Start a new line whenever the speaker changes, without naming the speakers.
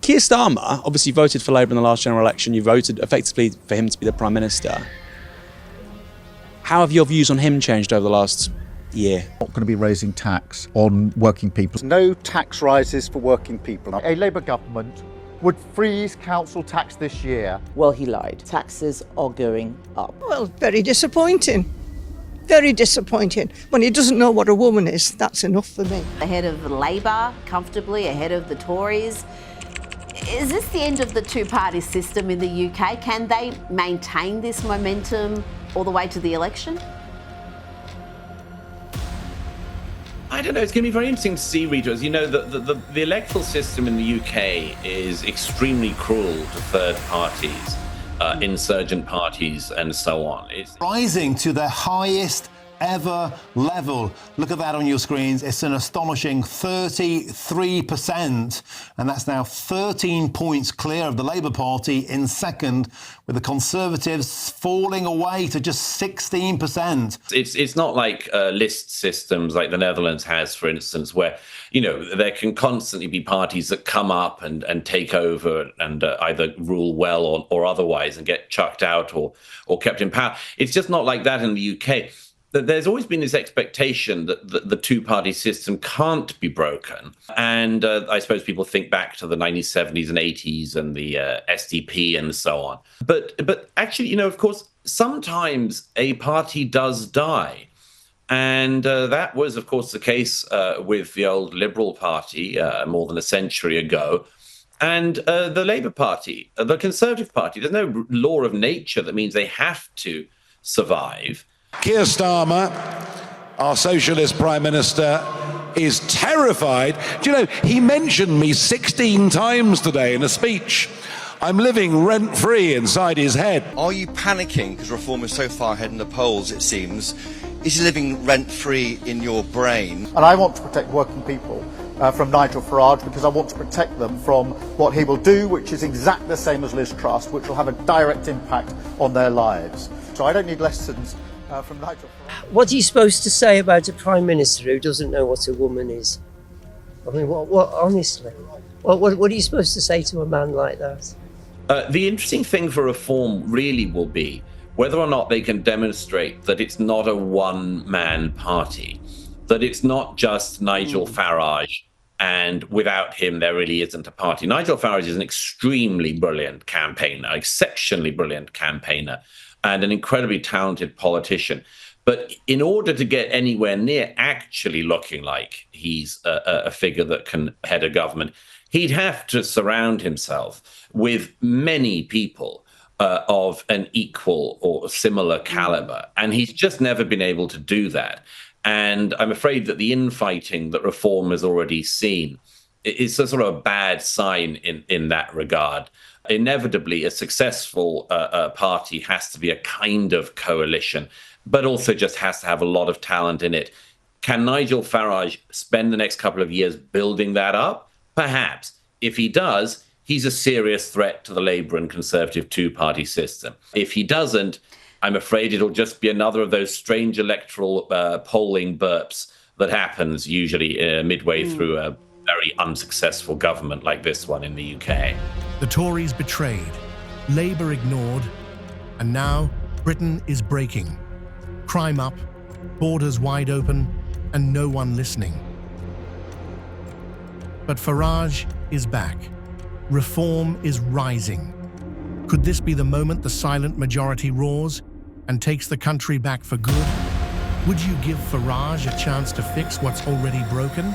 Keir Starmer obviously voted for Labour in the last general election. You voted effectively for him to be the Prime Minister. How have your views on him changed over the last year?
Not going to be raising tax on working people.
No tax rises for working people. A Labour government would freeze council tax this year.
Well, he lied. Taxes are going up.
Well, very disappointing. Very disappointing. When he doesn't know what a woman is, that's enough for me.
Ahead of Labour, comfortably ahead of the Tories. Is this the end of the two-party system in the UK? Can they maintain this momentum all the way to the election?
I don't know. It's going to be very interesting to see, Rita. As you know, the electoral system in the UK is extremely cruel to third parties, insurgent parties, and so on. It's
rising to their highest ever level. Look at that on your screens. It's an astonishing 33%, and that's now 13 points clear of the Labour Party in second, with the Conservatives falling away to just 16%.
It's not like list systems like the Netherlands has, for instance, where, you know, there can constantly be parties that come up and take over and either rule well or otherwise and get chucked out or kept in power. It's just not like that in the UK. There's always been this expectation that the two-party system can't be broken. And I suppose people think back to the 1970s and 80s and the SDP and so on. But actually, you know, of course, sometimes a party does die. And that was, of course, the case with the old Liberal Party more than a century ago. And the Labour Party, the Conservative Party, there's no law of nature that means they have to survive.
Keir Starmer, our socialist Prime Minister, is terrified. Do you know, he mentioned me 16 times today in a speech. I'm living rent-free inside his head.
Are you panicking because Reform is so far ahead in the polls, it seems? Is he living rent-free in your brain?
And I want to protect working people from Nigel Farage, because I want to protect them from what he will do, which is exactly the same as Liz Truss, which will have a direct impact on their lives. So I don't need lessons from Nigel Farage.
What are you supposed to say about a Prime Minister who doesn't know what a woman is? I mean, what honestly, what are you supposed to say to a man like that?
The interesting thing for Reform really will be whether or not they can demonstrate that it's not a one-man party, that it's not just Nigel Farage, and without him, there really isn't a party. Nigel Farage is an extremely brilliant campaigner, exceptionally brilliant campaigner, and an incredibly talented politician. But in order to get anywhere near actually looking like he's a figure that can head a government, he'd have to surround himself with many people of an equal or similar caliber. And he's just never been able to do that. And I'm afraid that the infighting that Reform has already seen is a sort of a bad sign in that regard. Inevitably, a successful party has to be a kind of coalition, but also just has to have a lot of talent in it. Can Nigel Farage spend the next couple of years building that up? Perhaps. If he does, he's a serious threat to the Labour and Conservative two-party system. If he doesn't, I'm afraid it'll just be another of those strange electoral polling burps that happens usually midway through a very unsuccessful government like this one in the UK.
The Tories betrayed, Labour ignored, and now Britain is breaking. Crime up, borders wide open, and no one listening. But Farage is back. Reform is rising. Could this be the moment the silent majority roars and takes the country back for good? Would you give Farage a chance to fix what's already broken?